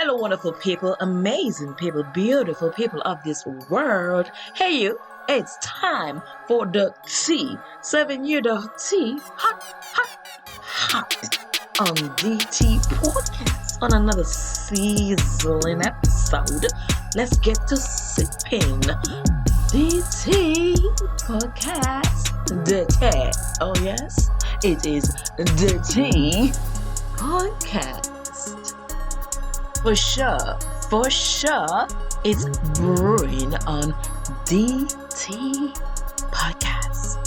Hello, wonderful people, amazing people, beautiful people of this world. Hey, you, it's time for the tea. Serving you the tea hot, hot, hot on DT Podcast on another sizzling episode. Let's get to sipping. DT Podcast. The tea. Oh, yes, it is the tea podcast. For sure, it's brewing on DT Podcast.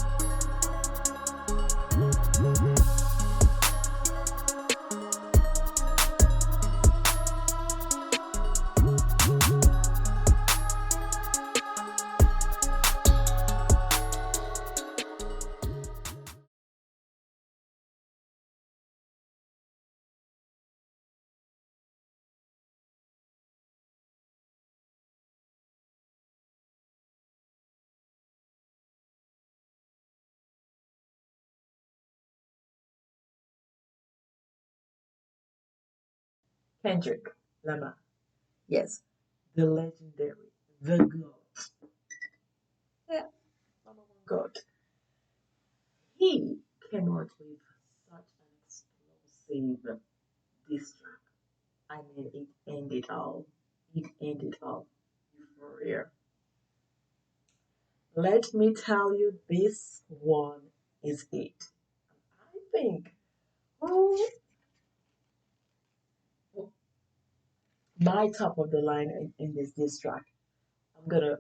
Kendrick Lamar. Yes, the legendary, the GOAT. Yeah, number one GOAT. He came out with such an explosive diss track. I mean, it ended all. It ended all. For real. Let me tell you, this one is it. I think oh, my top of the line in this diss track. I'm gonna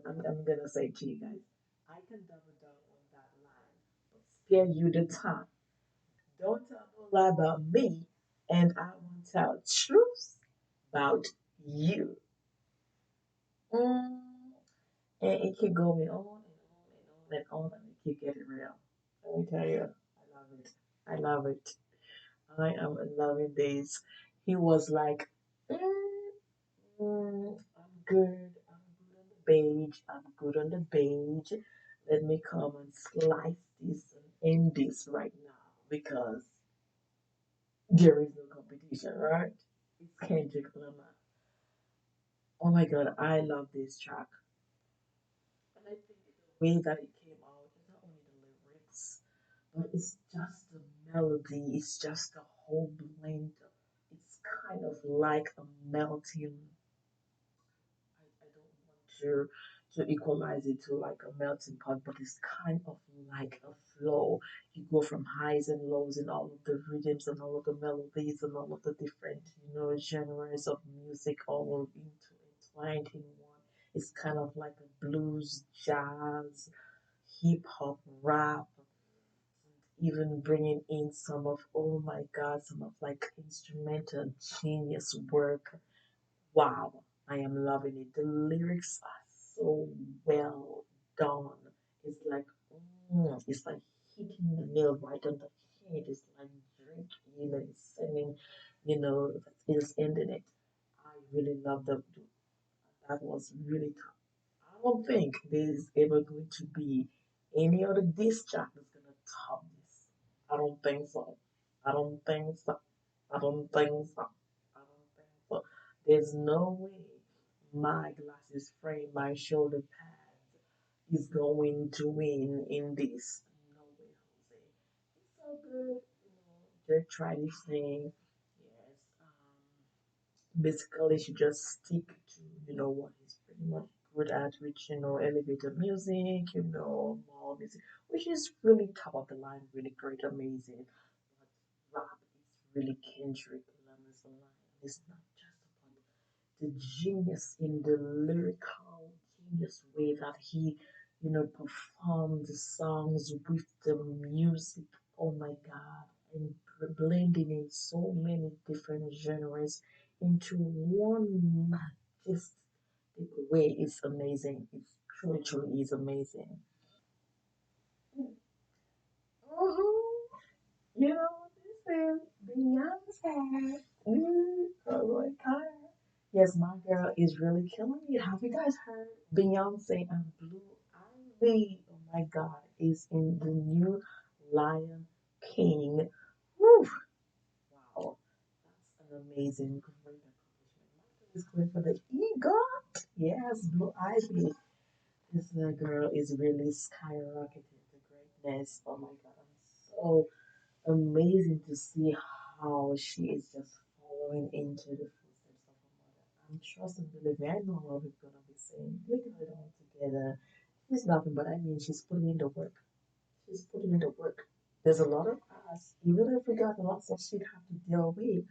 say to you guys, I can double down on that line, but spare you the time. Don't tell no lie about me, and I won't tell truth about you. Mm, and it keep going on and on and on and on, and it keep getting real. Let me tell you, I love it. I love it. I am loving this. He was like, I'm good. I'm good on the page. I'm good on the page. Let me come and slice this and end this right now because there is no competition, right? It's Kendrick Lamar. Oh my god, I love this track. And I think the way that it came out is not only the lyrics, but it's just the melody, it's just the whole blend. It's kind of like a melting. I don't want to equalize it to like a melting pot, but it's kind of like a flow. You go from highs and lows in all of the rhythms and all of the melodies and all of the different, genres of music all into entwined in one. It's kind of like a blues, jazz, hip hop, rap, even bringing in some of, oh my god, some of like instrumental genius work. Wow, I am loving it. The lyrics are so well done. It's like, it's like hitting the nail right on the head. It's like drinking, it's sending, it's ending it. I really love that was really tough. I don't think there's ever going to be any other diss track that's gonna top this. I don't think so. I don't think so. I don't think so. I don't think so. There's no way my glasses frame, my shoulder pads is going to win in this. No way, Jose. It's so good. They try this thing. Yes. Basically should just stick to what he's pretty much good at, which elevator music, more music, which is really top of the line, really great, amazing. But rap is really Kendrick Lamar's line. It's not just about the genius in the lyrical genius way that he performed the songs with the music. Oh my god, and blending in so many different genres into one majestic way is amazing. It truly, truly is amazing. Mhm. You know, this is Beyonce. Oh my God. Yes, my girl is really killing it. Have you guys heard Beyonce and Blue Ivy? Oh my God, is in the new Lion King. Woo! Wow, that's an amazing, great accomplishment. She's going for the EGOT. Yes, Blue Ivy. This girl is really skyrocketing to greatness. Oh my God, I'm so amazing to see how she is just following into the footsteps of her mother. I'm trusting, believing. I know what we're gonna be saying. We got it all together. She's nothing, but I mean, she's putting in the work. She's putting in the work. There's a lot of us, even if we got lots of shit have to deal with,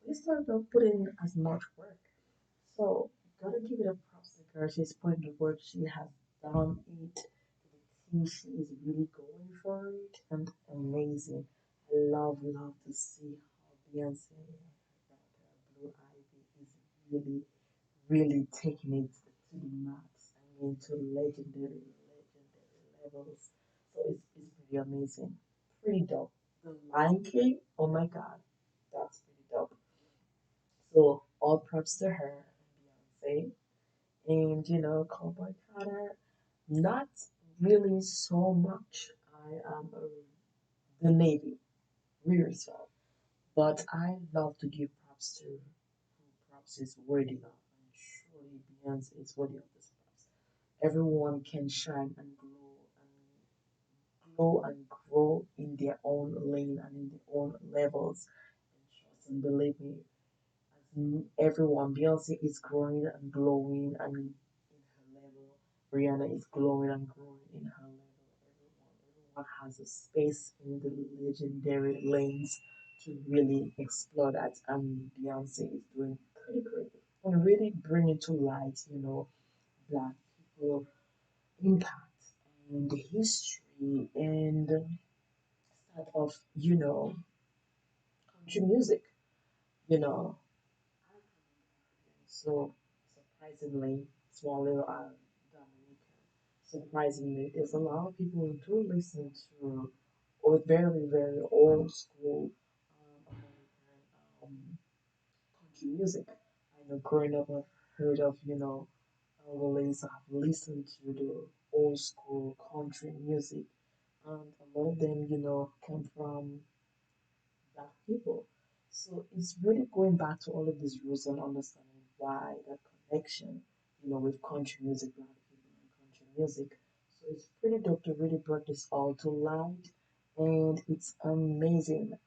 we still don't put in as much work. So, gotta give it a props to her. She's putting the work. She has done it to the T. She is really going for it and amazing. I love to see how Beyonce and her daughter Blue Ivy is really, really taking it to the max. I mean, to legendary levels. So it's pretty amazing. Pretty dope. The Lion King, oh my God, that's pretty dope. So all props to her and Beyonce. And Cowboy Carter, not really so much. I am the Navy, reserve, but I love to give props to who props is worthy of, and surely Beyonce is worthy of this props. Everyone can shine and glow and grow in their own lane and in their own levels. And trust and believe me, everyone, Beyonce is growing and glowing and in her level. Rihanna is glowing and growing in her level. Everyone has a space in the legendary lanes to really explore that. And Beyonce is doing pretty great and really bringing to light, Black people impact and the history and start of, country music, you know. So surprisingly, small little Dominica. Surprisingly, there's a lot of people who do listen to or very old school American country music. I know growing up, I've heard of elderlies have listened to the old school country music, and a lot of them come from Black people. So it's really going back to all of these roots and understanding why that connection, with country music, Black people and country music. So it's pretty dope to really bring this all to light, and it's amazing.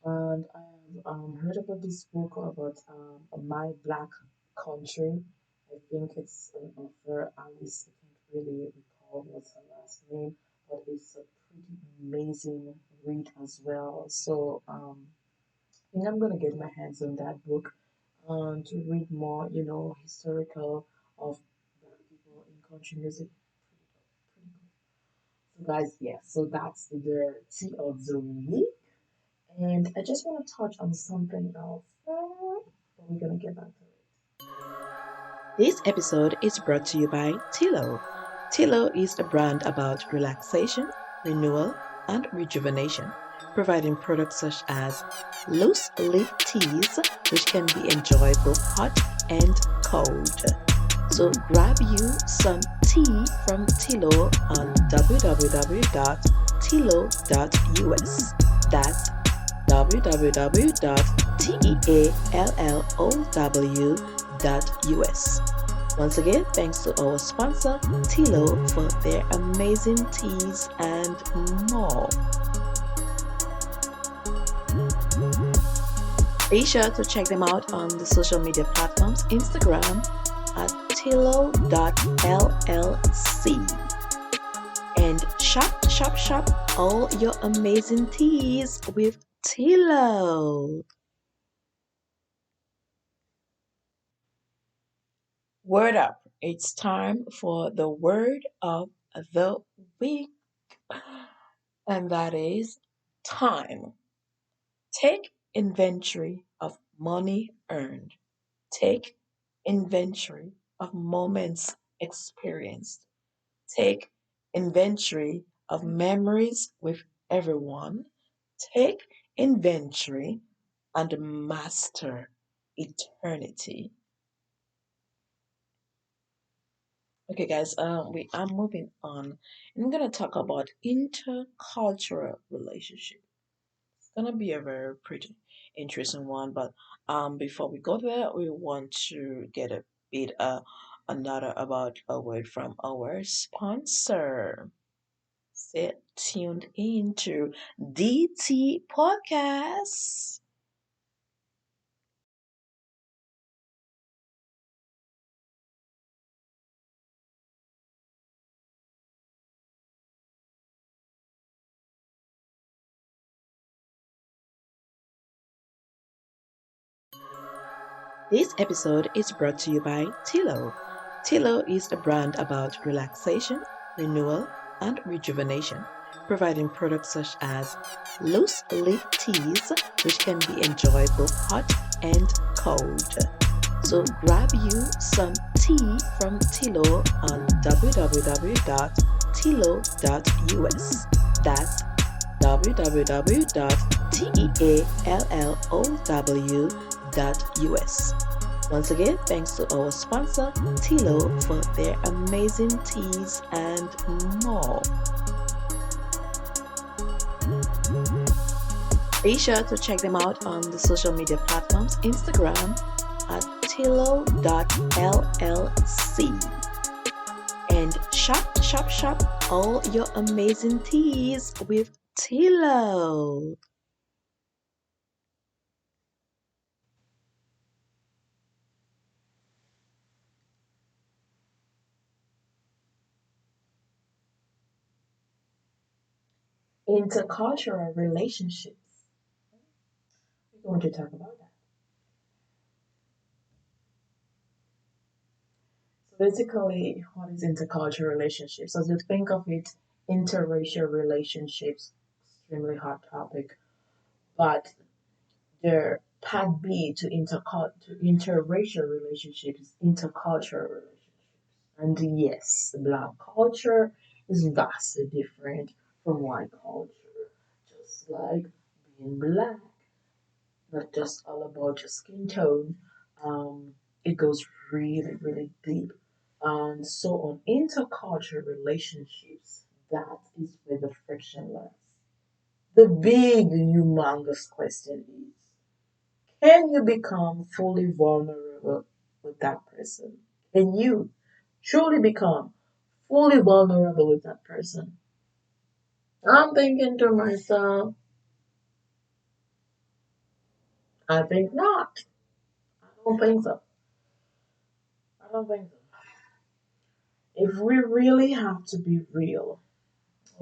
And I have heard about this book about My Black Country. I think it's an author, Alice. I can't really recall what's her last name, but it's a pretty amazing read as well. So I think I'm gonna get my hands on that book to read more, historical of Black people in country music. Pretty cool. So guys, yeah, so that's the tea of the week. And I just want to touch on something else, but we're gonna get back to it. This episode is brought to you by Tilo. Tilo is a brand about relaxation, renewal, and rejuvenation, providing products such as loose leaf teas, which can be enjoyed both hot and cold. So grab you some tea from Tilo on www.tilo.us. That's www.teallow.us. Once again, thanks to our sponsor, Tilo, for their amazing teas and more. Be sure to check them out on the social media platforms Instagram at tilo.llc. And shop all your amazing teas with Tilo. Word up. It's time for the word of the week, and that is time. Take inventory of money earned. Take inventory of moments experienced. Take inventory of memories with everyone. Take inventory and master eternity. Okay, guys, we are moving on. I'm gonna talk about intercultural relationship. It's gonna be a very pretty. interesting one. But before we go there, we want to get a bit another about a word from our sponsor. Stay tuned into DT Podcasts. This episode is brought to you by Tilo. Tilo is a brand about relaxation, renewal, and rejuvenation, providing products such as loose leaf teas, which can be enjoyed both hot and cold. So grab you some tea from Tilo on www.tilo.us. That's www.teallow.us. Once again, thanks to our sponsor, Tilo, for their amazing teas and more. Be sure to check them out on the social media platforms Instagram at tilo.llc. And shop, shop, shop all your amazing teas with Tilo. Intercultural relationships. We're going to talk about that. So basically, what is intercultural relationships? As you think of it, interracial relationships, extremely hot topic. But the part B to interracial relationships, intercultural relationships. And yes, black culture is vastly different from white culture. Just like being black, not just all about your skin tone. It goes really, really deep. And so on intercultural relationships, that is where the friction lies. The big, humongous question is, can you become fully vulnerable with that person? Can you truly become fully vulnerable with that person? I'm thinking to myself, I think not. I don't think so. I don't think so. If we really have to be real,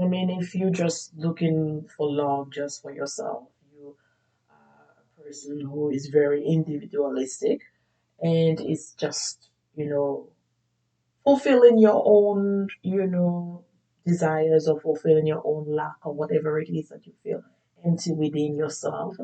I mean, if you're just looking for love just for yourself, you are a person who is very individualistic and is just, fulfilling your own, desires or fulfilling your own lack or whatever it is that you feel empty within yourself.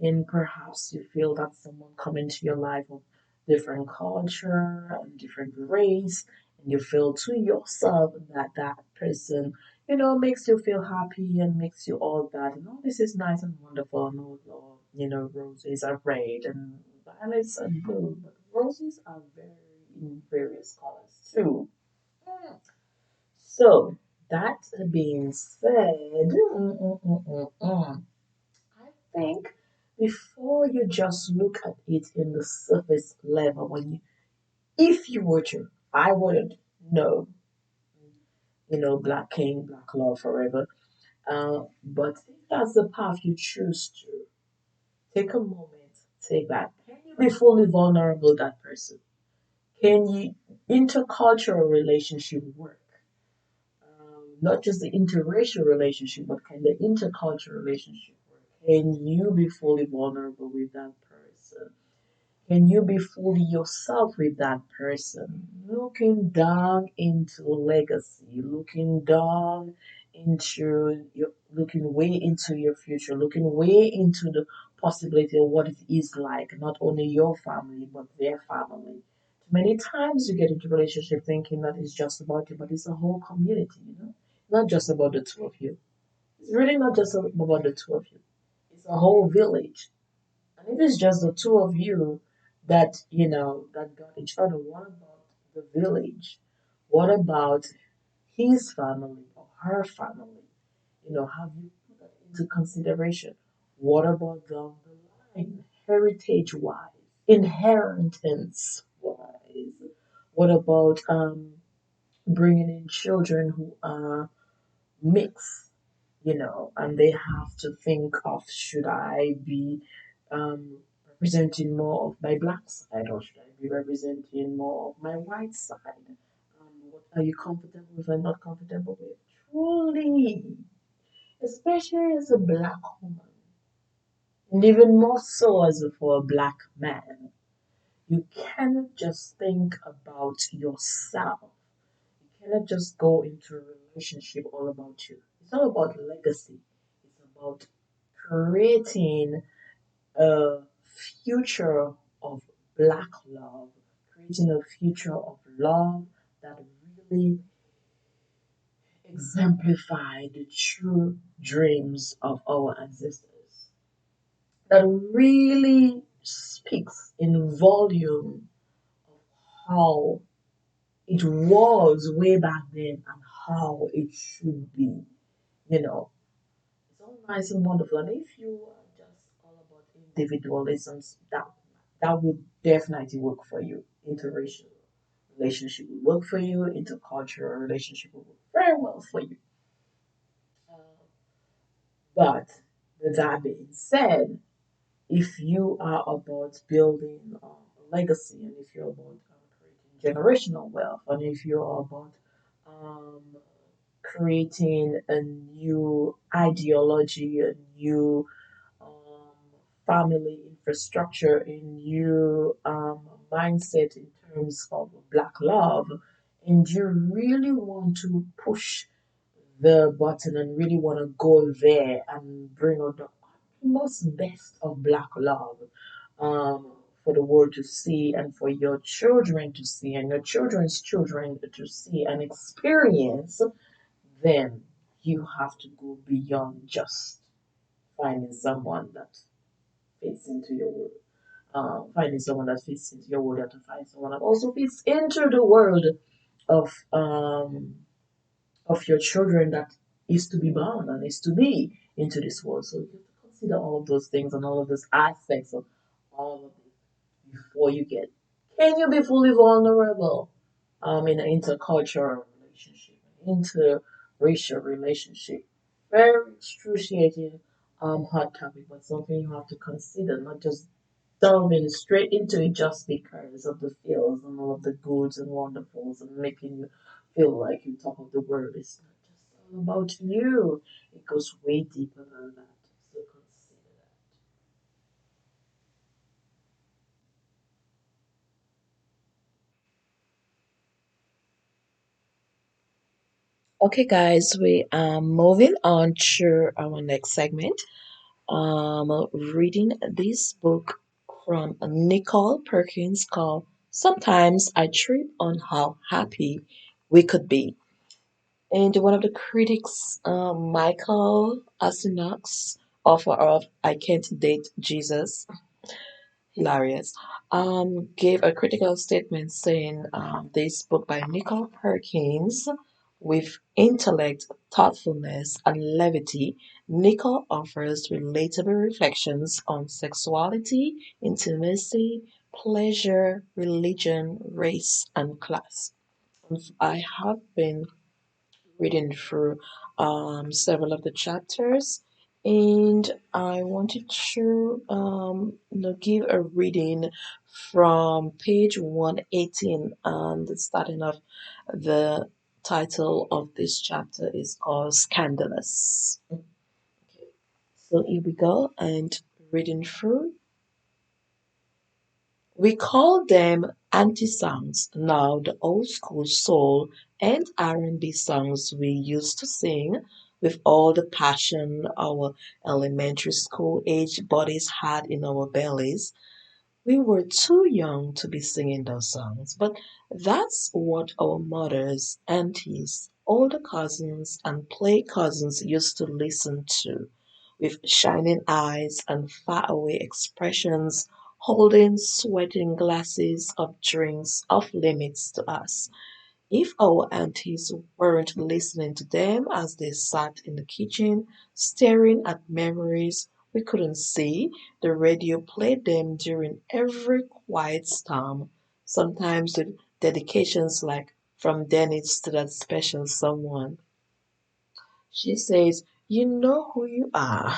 And perhaps you feel that someone come into your life of different culture and different race, and you feel to yourself that that person, makes you feel happy and makes you all that. And all this is nice and wonderful. And all, roses are red and violets are blue, but roses are very in various colors too. Mm. So, that being said, I think before you just look at it in the surface level, if you were to, I wouldn't know, Black King, Black Law forever. But if that's the path you choose to, take a moment, take that. Can you be fully vulnerable with that person? Can you intercultural relationship work? Not just the interracial relationship, but can the intercultural relationship work? Can you be fully vulnerable with that person? Can you be fully yourself with that person? Looking down into legacy, looking way into your future, looking way into the possibility of what it is like, not only your family, but their family. Many times you get into a relationship thinking that it's just about you, but it's a whole community. Not just about the two of you. It's really not just about the two of you. It's a whole village. And if it's just the two of you that got each other, what about the village? What about his family or her family? Have you put that into consideration? What about down the line? fine. Heritage wise, inheritance wise. What about bringing in children who are mixed, and they have to think of, should I be representing more of my black side, or should I be representing more of my white side? What are you comfortable with and not comfortable with? Truly, especially as a black woman, and even more so as for a black man, you cannot just think about yourself. You cannot just go into a relationship all about you. It's all about legacy. It's about creating a future of black love, creating a future of love that really exemplify the true dreams of our ancestors. That really speaks in volume of how it was way back then and how it should be. You know, it's all nice and wonderful. And if you are just all about individualisms, that would definitely work for you. Interracial relationship will work for you. Intercultural relationship will work very well for you. Uh, but with that being said, if you are about building a legacy, and if you're about creating generational wealth, and if you're about um, creating a new ideology, a new um, family infrastructure, a new mindset in terms of Black love, and you really want to push the button and really want to go there and bring out the most best of Black love for the world to see and for your children to see and your children's children to see and experience, then you have to go beyond just finding someone that fits into your world. Finding someone that fits into your world, you have to find someone that also fits into the world of of your children that is to be born and is to be into this world. So you have to consider all of those things and all of those aspects of all of it before you get. Can you be fully vulnerable in an intercultural relationship, interracial relationship? Very excruciating hot topic, but something you have to consider, not just delving straight into it just because of the feels and all of the goods and wonderfuls and making you feel like you're top of the world. It's not just all about you. It goes way deeper than that. So consider that. Okay, guys, we are moving on to our next segment. Reading this book from Nicole Perkins called "Sometimes I Trip on How Happy We Could Be." And one of the critics, Michael Asinox, author of I Can't Date Jesus, hilarious, gave a critical statement saying this book by Nicole Perkins, with intellect, thoughtfulness, and levity, Nicole offers relatable reflections on sexuality, intimacy, pleasure, religion, race, and class. I have been reading through several of the chapters, and I wanted to give a reading from page 118. And the starting of the title of this chapter is called Scandalous. Okay, so here we go, and reading through. We call them anti-songs now, the old school soul and R&B songs we used to sing with all the passion our elementary school age bodies had in our bellies. We were too young to be singing those songs, but that's what our mothers, aunties, older cousins, and play cousins used to listen to, with shining eyes and faraway expressions, holding sweating glasses of drinks off limits to us. If our aunties weren't listening to them as they sat in the kitchen, staring at memories, we couldn't see, the radio played them during every quiet storm, sometimes with dedications like from Dennis to that special someone. She says, "You know who you are."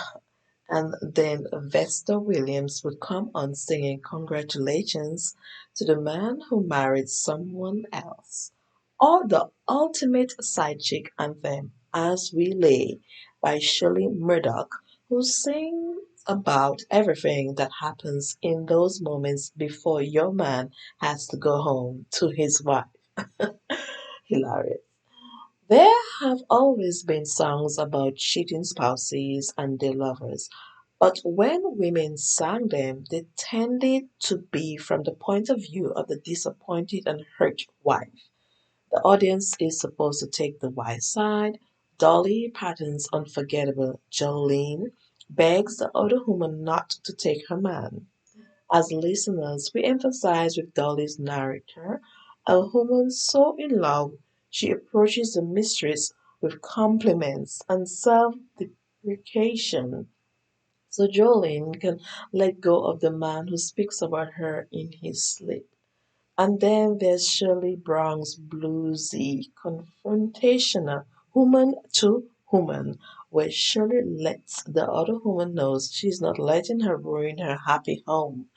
And then Vesta Williams would come on singing congratulations to the man who married someone else. Or the ultimate side chick anthem, As We Lay by Shirley Murdoch, who sings about everything that happens in those moments before your man has to go home to his wife. Hilarious. There have always been songs about cheating spouses and their lovers, but when women sang them, they tended to be from the point of view of the disappointed and hurt wife. The audience is supposed to take the wife's side. Dolly Parton's unforgettable Jolene begs the other woman not to take her man. As listeners, we emphasize with Dolly's narrator, a woman so in love she approaches the mistress with compliments and self deprecation so Jolene can let go of the man who speaks about her in his sleep. And then there's Shirley Brown's bluesy, confrontational woman to woman, where Shirley lets the other woman know she's not letting her ruin her happy home.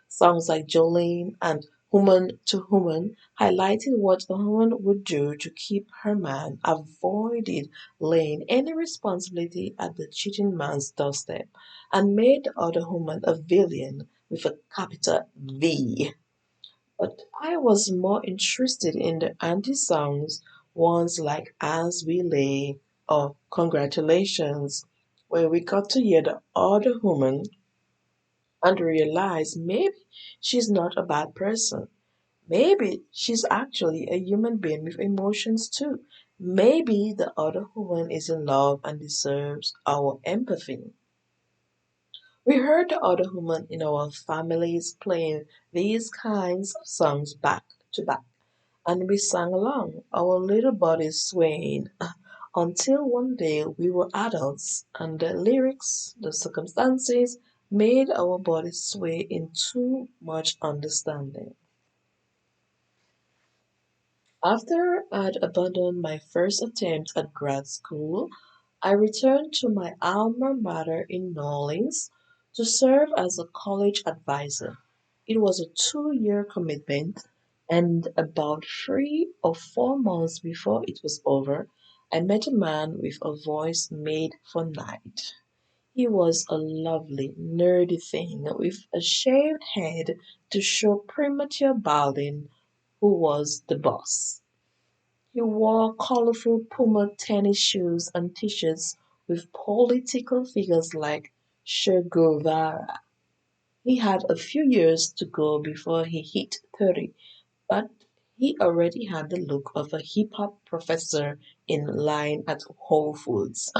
Songs like Jolene and Woman to Woman highlighted what a woman would do to keep her man, avoided laying any responsibility at the cheating man's doorstep, and made the other woman a villain with a capital V. But I was more interested in the anti songs, ones like As We Lay or Congratulations, where we got to hear the other woman and realize maybe she's not a bad person. Maybe she's actually a human being with emotions too. Maybe the other woman is in love and deserves our empathy. We heard the other woman in our families playing these kinds of songs back to back, and we sang along, our little bodies swaying, until one day we were adults and the lyrics, the circumstances, made our bodies sway in too much understanding. After I'd abandoned my first attempt at grad school, I returned to my alma mater in New Orleans to serve as a college advisor. It was a 2 year commitment, and about 3 or 4 months before it was over, I met a man with a voice made for night. He was a lovely, nerdy thing with a shaved head to show premature balding, who was the boss. He wore colorful Puma tennis shoes and t-shirts with political figures like Che Guevara. He had a few years to go before he hit 30, but he already had the look of a hip hop professor in line at Whole Foods.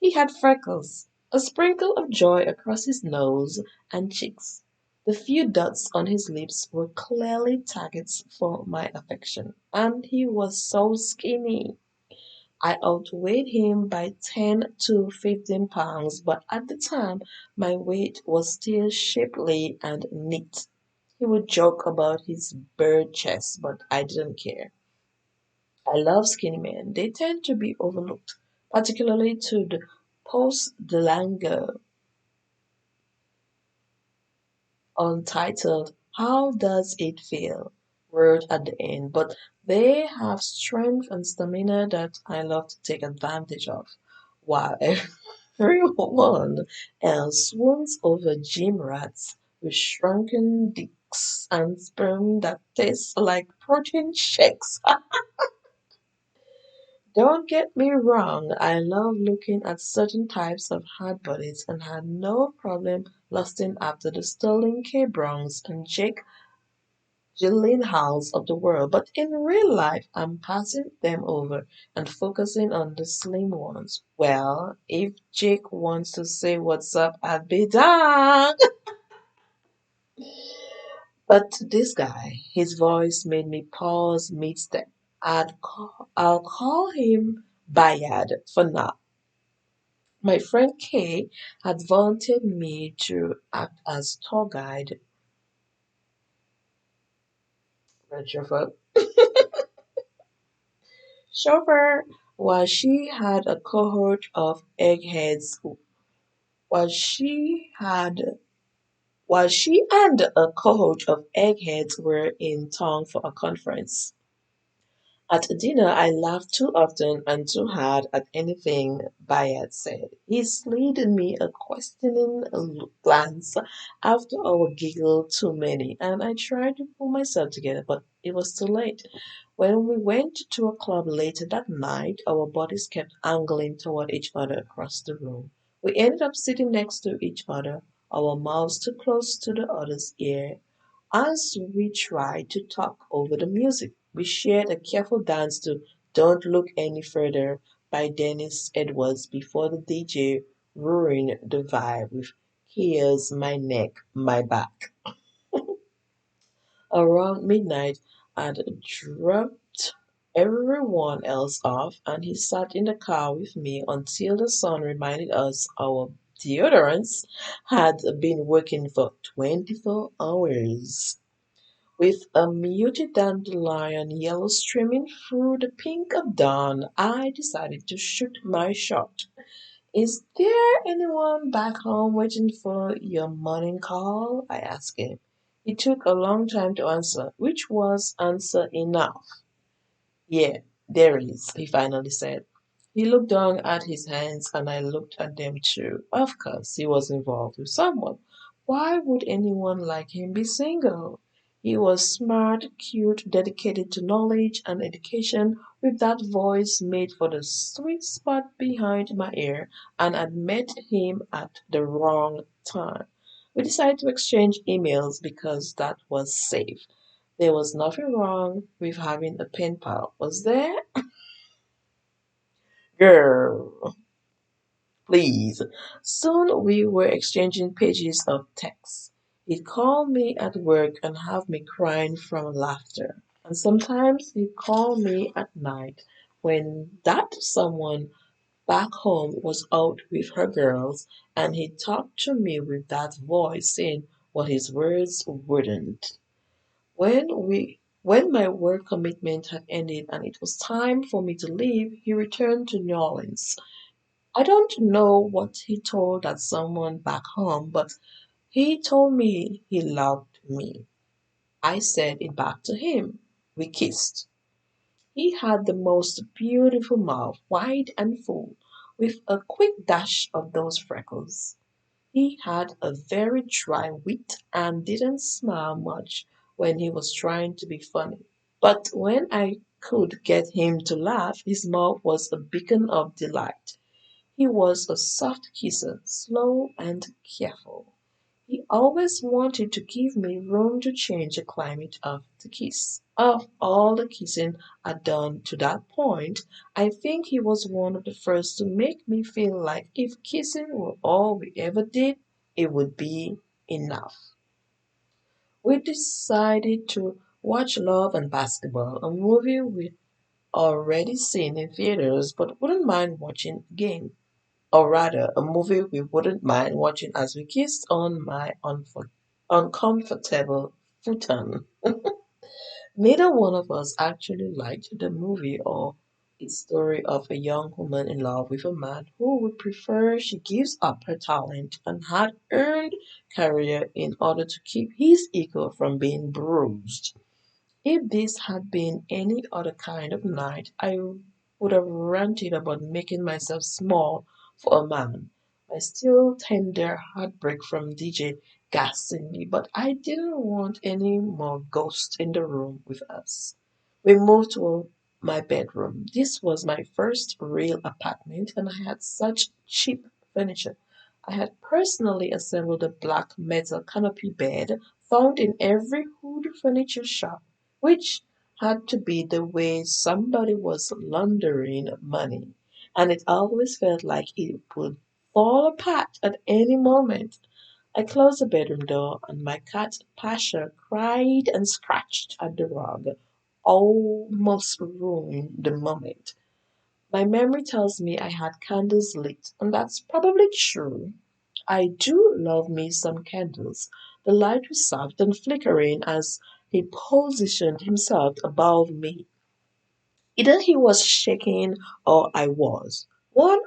He had freckles, a sprinkle of joy across his nose and cheeks. The few dots on his lips were clearly targets for my affection, and he was so skinny. I outweighed him by 10 to 15 pounds, but at the time my weight was still shapely and neat. He would joke about his bird chest, but I didn't care. I love skinny men. They tend to be overlooked, particularly to the post Delanger untitled How Does It Feel? Word at the end, but they have strength and stamina that I love to take advantage of, while everyone else swoons over gym rats with shrunken dicks and sperm that tastes like protein shakes. Don't get me wrong, I love looking at certain types of hard bodies and had no problem lusting after the Sterling K. Browns and Jake Gyllenhaals of the world, but in real life I'm passing them over and focusing on the slim ones. Well, if Jake wants to say what's up, I'd be down. But this guy, his voice made me pause mid-step. I'll call him Bayard for now. My friend Kay had volunteered me to act as tour guide, chauffeur, chauffeur, while she had a cohort of eggheads, while she had while she and a cohort of eggheads were in town for a conference. At dinner, I laughed too often and too hard at anything Bayard said. He slid me a questioning glance after our giggle too many, and I tried to pull myself together, but it was too late. When we went to a club later that night, our bodies kept angling toward each other across the room. We ended up sitting next to each other, our mouths too close to the other's ear, as we tried to talk over the music. We shared a careful dance to Don't Look Any Further by Dennis Edwards before the DJ ruined the vibe with Here's My Neck, My Back. Around midnight, I'd dropped everyone else off, and he sat in the car with me until the sun reminded us our deodorants had been working for 24 hours. With a muted dandelion yellow streaming through the pink of dawn, I decided to shoot my shot. Is there anyone back home waiting for your morning call? I asked him. He took a long time to answer, which was answer enough. Yeah, there is, he finally said. He looked down at his hands and I looked at them too. Of course, he was involved with someone. Why would anyone like him be single? He was smart, cute, dedicated to knowledge and education, with that voice made for the sweet spot behind my ear, and I'd met him at the wrong time. We decided to exchange emails because that was safe. There was nothing wrong with having a pen pal, was there? Girl, please. Soon we were exchanging pages of text. He'd call me at work and have me crying from laughter. And sometimes he'd call me at night when that someone back home was out with her girls, and he'd talk to me with that voice saying what his words wouldn't. When my work commitment had ended and it was time for me to leave, he returned to New Orleans. I don't know what he told that someone back home, but he told me he loved me. I said it back to him. We kissed. He had the most beautiful mouth, wide and full, with a quick dash of those freckles. He had a very dry wit and didn't smile much when he was trying to be funny. But when I could get him to laugh, his mouth was a beacon of delight. He was a soft kisser, slow and careful. He always wanted to give me room to change the climate of the kiss. Of all the kissing I'd done to that point, I think he was one of the first to make me feel like if kissing were all we ever did, it would be enough. We decided to watch Love and Basketball, a movie we'd already seen in theaters but wouldn't mind watching again. Or rather, a movie we wouldn't mind watching as we kissed on my uncomfortable futon. Neither one of us actually liked the movie or its story of a young woman in love with a man who would prefer she gives up her talent and hard earned career in order to keep his ego from being bruised. If this had been any other kind of night, I would have ranted about making myself small for a man. My still tender heartbreak from DJ gassing me, but I didn't want any more ghosts in the room with us. We moved to my bedroom. This was my first real apartment, and I had such cheap furniture. I had personally assembled a black metal canopy bed found in every hood furniture shop, which had to be the way somebody was laundering money, and it always felt like it would fall apart at any moment. I closed the bedroom door, and my cat Pasha cried and scratched at the rug, almost ruined the moment. My memory tells me I had candles lit, and that's probably true. I do love me some candles. The light was soft and flickering as he positioned himself above me. Either he was shaking or I was. One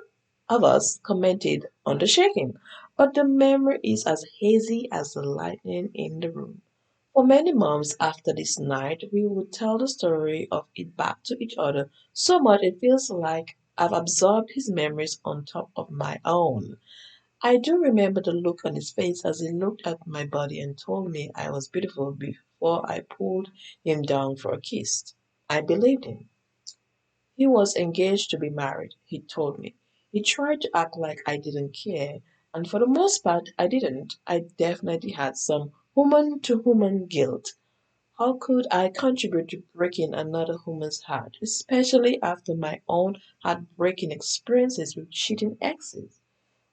of us commented on the shaking, but the memory is as hazy as the lightning in the room. For many months after this night, we would tell the story of it back to each other so much it feels like I've absorbed his memories on top of my own. I do remember the look on his face as he looked at my body and told me I was beautiful before I pulled him down for a kiss. I believed him. He was engaged to be married, he told me. He tried to act like I didn't care, and for the most part, I didn't. I definitely had some human to human guilt. How could I contribute to breaking another woman's heart, especially after my own heartbreaking experiences with cheating exes?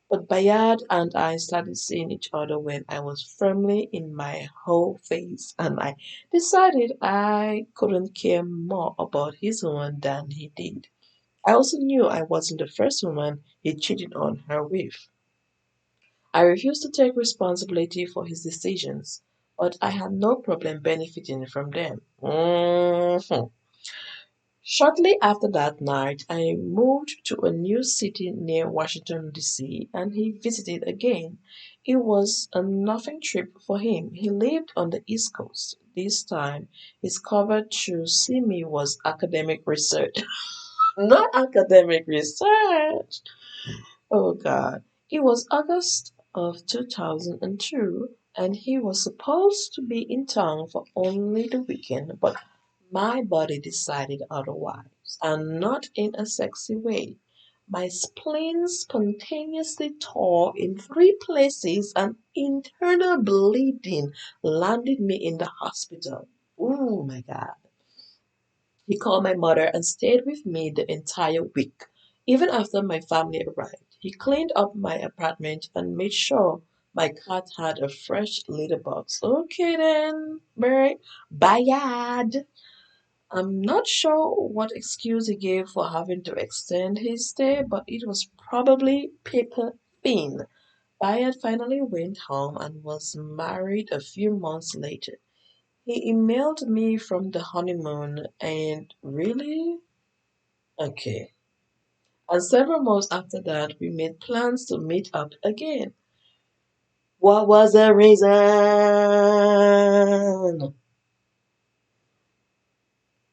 But Bayard and I started seeing each other when I was firmly in my whole phase, and I decided I couldn't care more about his woman than he did. I also knew I wasn't the first woman he cheated on her with. I refused to take responsibility for his decisions, but I had no problem benefiting from them. Shortly after that night, I moved to a new city near Washington, D.C., and he visited again. It was a nothing trip for him. He lived on the East Coast. This time, his cover to see me was academic research. Not academic research! Oh God. It was August of 2002, and he was supposed to be in town for only the weekend, but my body decided otherwise, and not in a sexy way. My spleen spontaneously tore in three places, and internal bleeding landed me in the hospital. Oh my God. He called my mother and stayed with me the entire week. Even after my family arrived, he cleaned up my apartment and made sure my cat had a fresh litter box. Okay then, Barry. Bayad. I'm not sure what excuse he gave for having to extend his stay, but it was probably paper thin. Bayard finally went home and was married a few months later. He emailed me from the honeymoon and really? Okay. And several months after that, we made plans to meet up again. What was the reason?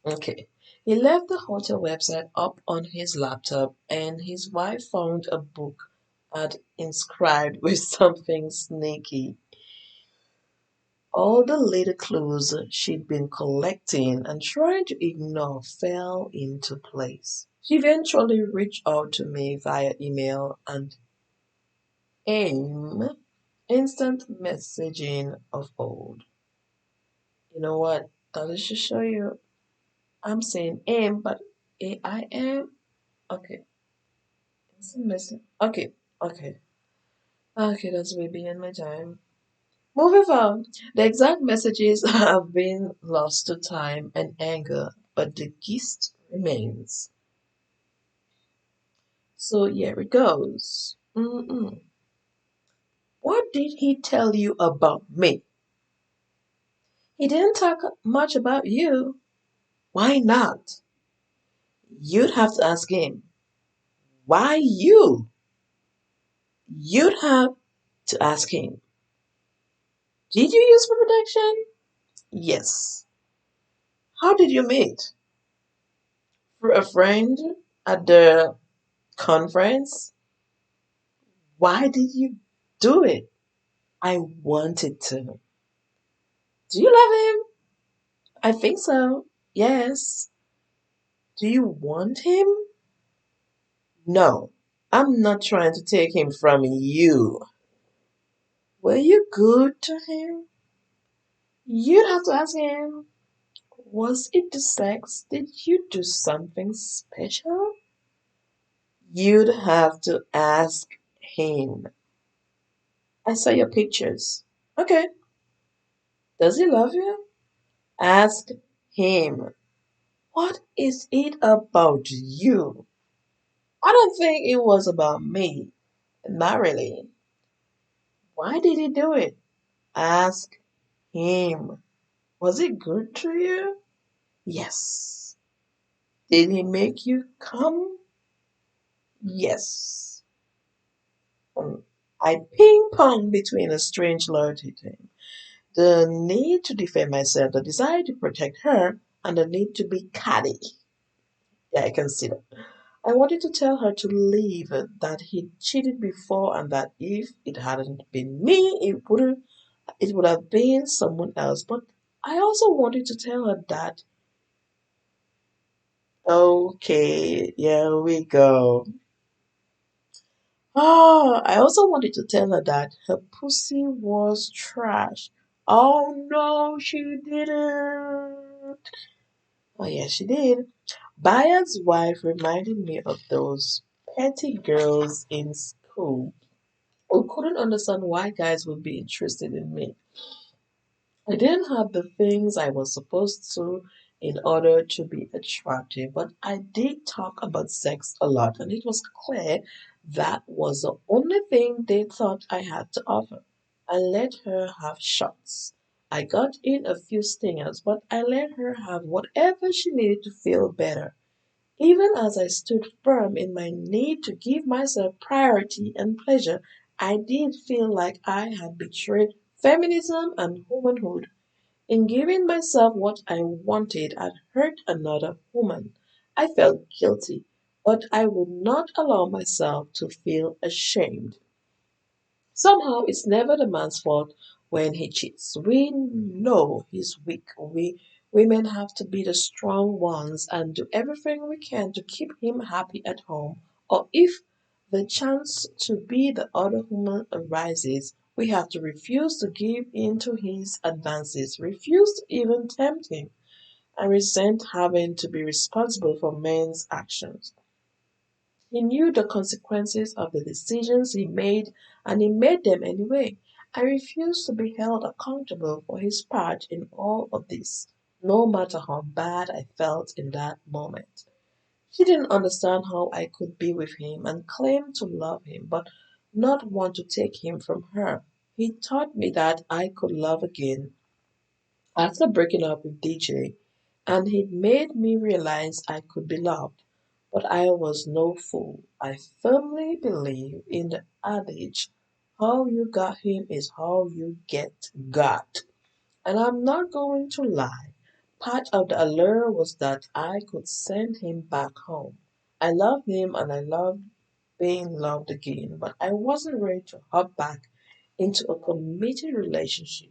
Okay. He left the hotel website up on his laptop, and his wife found a book had inscribed with something sneaky. All the little clues she'd been collecting and trying to ignore fell into place. She eventually reached out to me via email and AIM, instant messaging of old. You know what? That should show you. I'm saying AIM, but AIM. Okay, instant message. Okay, okay, okay. That's way beyond my time. Moving on, the exact messages have been lost to time and anger, but the gist remains. So here it goes. What did he tell you about me? He didn't talk much about you. Why not? You'd have to ask him. Why you? You'd have to ask him. Did you use for protection? Yes. How did you meet? Through a friend at the conference? Why did you do it? I wanted to. Do you love him? I think so. Yes. Do you want him? No. I'm not trying to take him from you. Were you good to him? You'd have to ask him. Was it the sex? Did you do something special? You'd have to ask him. I saw your pictures. Okay. Does he love you? Ask him. What is it about you? I don't think it was about me. Not really. Why did he do it? Ask him. Was it good to you? Yes. Did he make you come? Yes. Um, I ping pong between a strange loyalty to him. The need to defend myself, the desire to protect her, and the need to be catty. Yeah, I can see that. I wanted to tell her to leave, that he cheated before, and that if it hadn't been me, it would have been someone else. But I also wanted to tell her that, okay, here we go. I also wanted to tell her that her pussy was trash. Oh no, she didn't. Oh yeah, she did. Bayard's wife reminded me of those petty girls in school who couldn't understand why guys would be interested in me. I didn't have the things I was supposed to in order to be attractive, but I did talk about sex a lot, and it was clear that was the only thing they thought I had to offer. I let her have shots. I got in a few stingers, but I let her have whatever she needed to feel better. Even as I stood firm in my need to give myself priority and pleasure, I did feel like I had betrayed feminism and womanhood. In giving myself what I wanted, I'd hurt another woman. I felt guilty, but I would not allow myself to feel ashamed. Somehow, it's never the man's fault when he cheats. We know he's weak. We women have to be the strong ones and do everything we can to keep him happy at home. Or if the chance to be the other woman arises, we have to refuse to give in to his advances, refuse to even tempt him, and resent having to be responsible for men's actions. He knew the consequences of the decisions he made, and he made them anyway. I refused to be held accountable for his part in all of this, no matter how bad I felt in that moment. She didn't understand how I could be with him and claim to love him, but not want to take him from her. He taught me that I could love again after breaking up with DJ, and he made me realize I could be loved. But I was no fool. I firmly believe in the adage, how you got him is how you get got. And I'm not going to lie. Part of the allure was that I could send him back home. I loved him and I loved being loved again, but I wasn't ready to hop back into a committed relationship.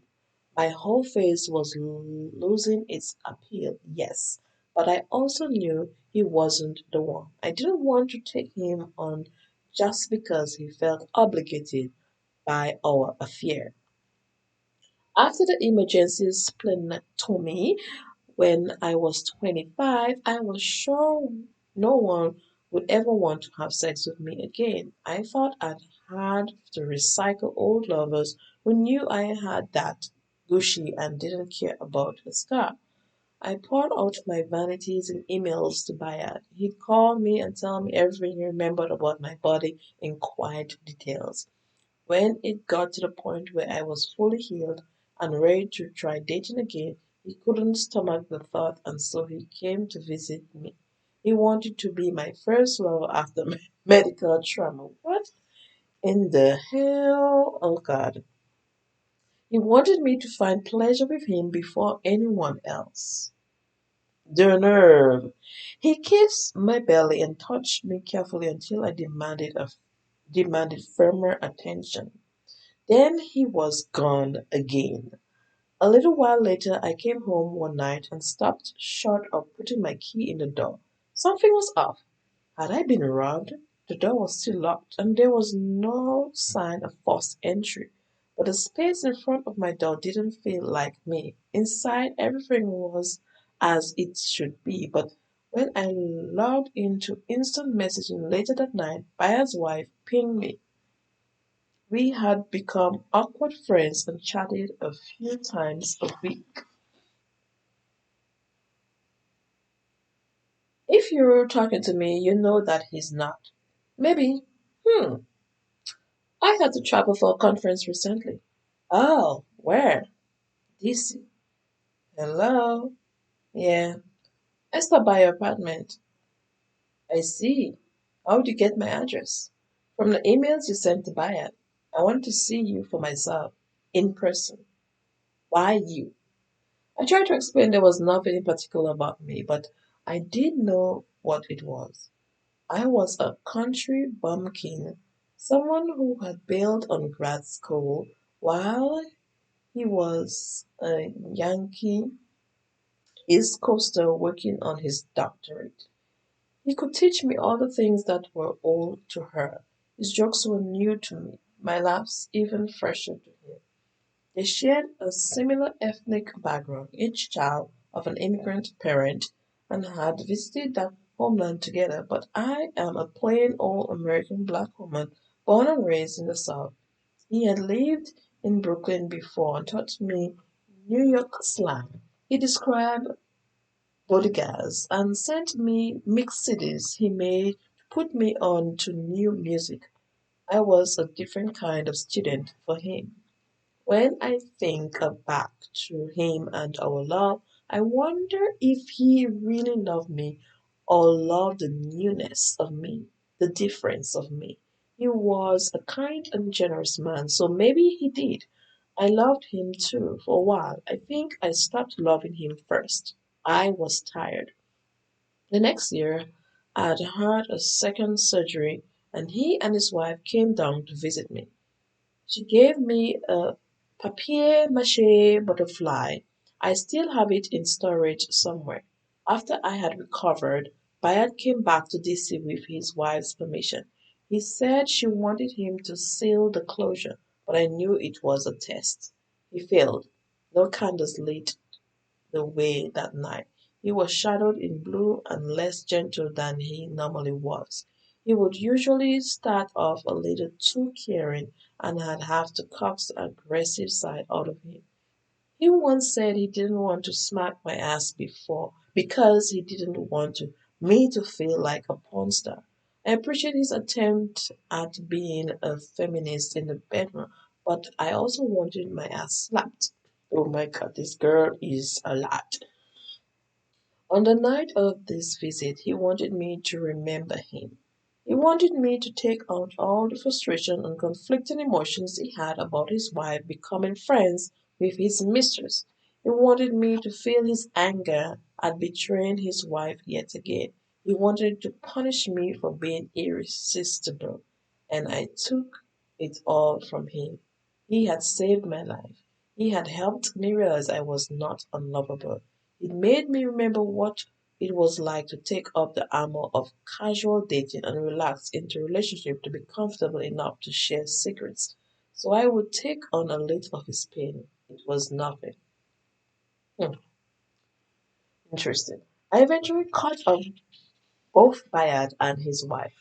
My whole face was losing its appeal, yes, but I also knew he wasn't the one. I didn't want to take him on just because he felt obligated by our affair. After the emergency splenectomy, when I was 25, I was sure no one would ever want to have sex with me again. I thought I'd had to recycle old lovers who knew I had that gushy and didn't care about a scar. I poured out my vanities in emails to Bayard. He'd call me and tell me everything he remembered about my body in quiet details. When it got to the point where I was fully healed and ready to try dating again, he couldn't stomach the thought and so he came to visit me. He wanted to be my first love after medical trauma. What in the hell? Oh God. He wanted me to find pleasure with him before anyone else. The nerve! He kissed my belly and touched me carefully until I demanded firmer attention. Then he was gone again. A little while later I came home one night and stopped short of putting my key in the door. Something was off. Had I been robbed? The door was still locked, and there was no sign of forced entry. But the space in front of my door didn't feel like me. Inside, everything was as it should be. But when I logged into instant messaging later that night, Bayer's wife pinged me. We had become awkward friends and chatted a few times a week. If you're talking to me, you know that he's not. Maybe. Hmm. I had to travel for a conference recently. Oh, where? DC. Hello? Yeah. I stopped by your apartment. I see. How did you get my address? From the emails you sent to Bayat. I want to see you for myself, in person. Why you? I tried to explain there was nothing in particular about me, but I did know what it was. I was a country bumpkin, someone who had bailed on grad school while he was a Yankee East Coaster working on his doctorate. He could teach me all the things that were old to her. His jokes were new to me, my laughs even fresher to him. They shared a similar ethnic background, each child of an immigrant parent, and had visited that homeland together. But I am a plain old American black woman born and raised in the South. He had lived in Brooklyn before and taught me New York slang. He described bodegas and sent me mixed CDs he made to put me on to new music. I was a different kind of student for him. When I think back to him and our love, I wonder if he really loved me or loved the newness of me, the difference of me. He was a kind and generous man, so maybe he did. I loved him too for a while. I think I stopped loving him first. I was tired. The next year, I had had a second surgery, and he and his wife came down to visit me. She gave me a papier mache butterfly. I still have it in storage somewhere. After I had recovered, Bayard came back to DC with his wife's permission. He said she wanted him to seal the closure, but I knew it was a test. He failed. No candles lit the way that night. He was shadowed in blue and less gentle than he normally was. He would usually start off a little too caring, and I'd have to coax the aggressive side out of him. He once said he didn't want to smack my ass before because he didn't want me to feel like a porn star. I appreciate his attempt at being a feminist in the bedroom, but I also wanted my ass slapped. Oh my god, this girl is a lot. On the night of this visit, he wanted me to remember him. He wanted me to take out all the frustration and conflicting emotions he had about his wife becoming friends with his mistress. He wanted me to feel his anger at betraying his wife yet again. He wanted to punish me for being irresistible, and I took it all from him. He had saved my life. He had helped me realize I was not unlovable. It made me remember what it was like to take off the armor of casual dating and relax into a relationship to be comfortable enough to share secrets. So I would take on a little of his pain. It was nothing. Hmm, interesting. I eventually caught up both Bayard and his wife.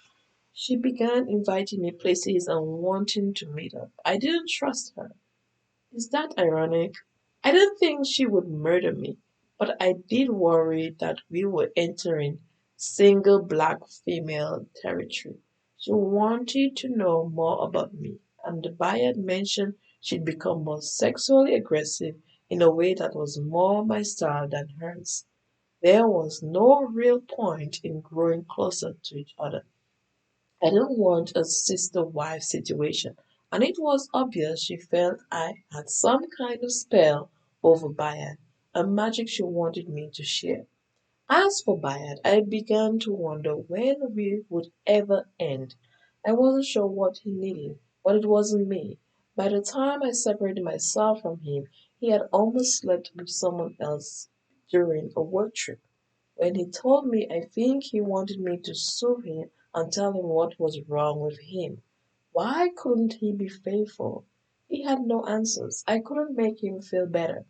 She began inviting me places and wanting to meet up. I didn't trust her. Is that ironic? I don't think she would murder me, but I did worry that we were entering single black female territory. She wanted to know more about me, and the buyer mentioned she'd become more sexually aggressive in a way that was more my style than hers. There was no real point in growing closer to each other. I didn't want a sister wife situation, and it was obvious she felt I had some kind of spell over Bayard, a magic she wanted me to share. As for Bayard, I began to wonder when we would ever end. I wasn't sure what he needed, but it wasn't me. By the time I separated myself from him, he had almost slept with someone else during a work trip. When he told me, I think he wanted me to soothe him and tell him what was wrong with him. Why couldn't he be faithful? He had no answers. I couldn't make him feel better.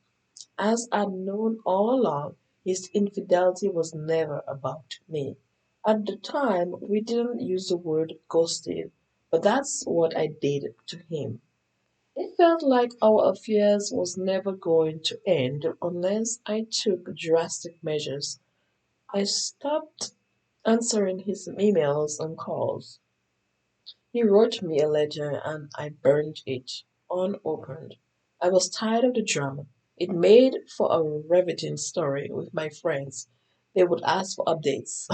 As I'd known all along, his infidelity was never about me. At the time, we didn't use the word ghosted, but that's what I did to him. It felt like our affairs was never going to end unless I took drastic measures. I stopped answering his emails and calls. He wrote me a letter and I burned it unopened. I was tired of the drama. It made for a riveting story with my friends. They would ask for updates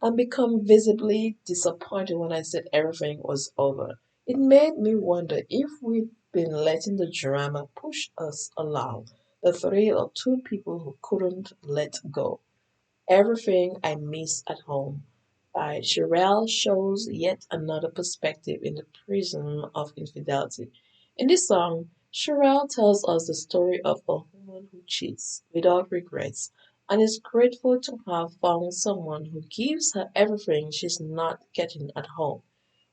and become visibly disappointed when I said everything was over. It made me wonder if we'd been letting the drama push us along, the thrill of two people who couldn't let go. Everything I Miss at Home by Sherelle shows yet another perspective in the prism of infidelity. In this song, Sherelle tells us the story of a woman who cheats without regrets and is grateful to have found someone who gives her everything she's not getting at home.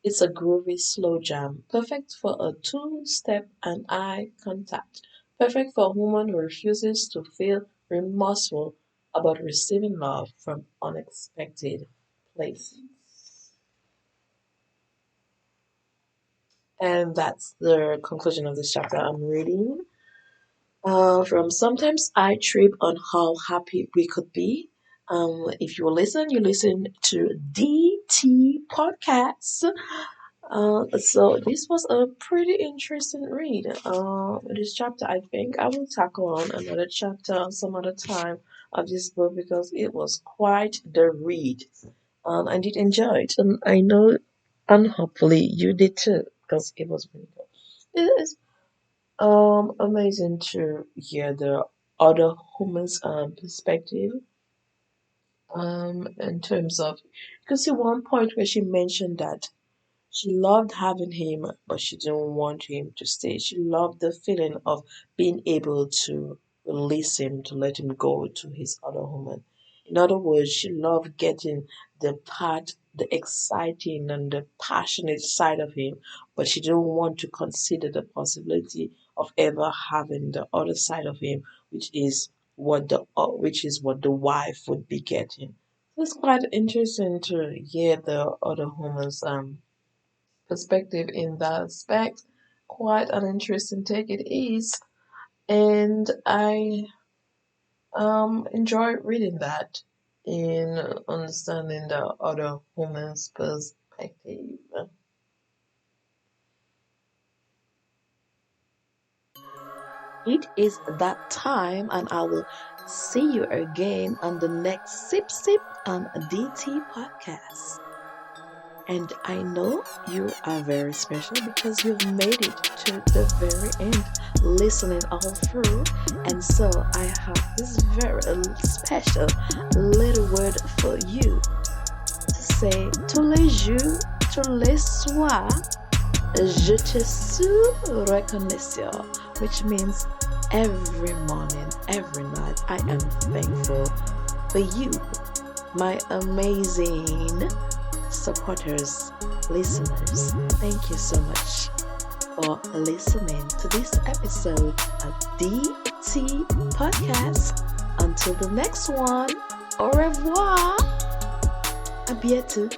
It's a groovy slow jam, perfect for a two-step and eye contact, perfect for a woman who refuses to feel remorseful about receiving love from unexpected places. And that's the conclusion of this chapter I'm reading. From Sometimes I Trip on How Happy We Could Be. If you listen to DT Podcasts. So this was a pretty interesting read. This chapter, I think I will tackle on another chapter some other time of this book because it was quite the read. I did enjoy it, and I know, and hopefully you did too, because it was really good. It is amazing to hear the other woman's perspective in terms of, you can see one point where she mentioned that she loved having him, but she didn't want him to stay. She loved the feeling of being able to release him, to let him go to his other woman. In other words, she loved getting the exciting and the passionate side of him, but she didn't want to consider the possibility of ever having the other side of him, which is what the wife would be getting. It's quite interesting to hear the other woman's perspective in that aspect. Quite an interesting take it is, and I enjoy reading that in understanding the other woman's perspective. It is that time, and I will see you again on the next Sip Sip on DT podcast. And I know you are very special because you've made it to the very end, listening all through. And so I have this very special little word for you to say tous les jours, tous les soirs, je te suis reconnaissant, which means every morning, every night, I am thankful for you, my amazing supporters, listeners. Thank you so much for listening to this episode of DT Podcast. Until the next one, au revoir. À bientôt.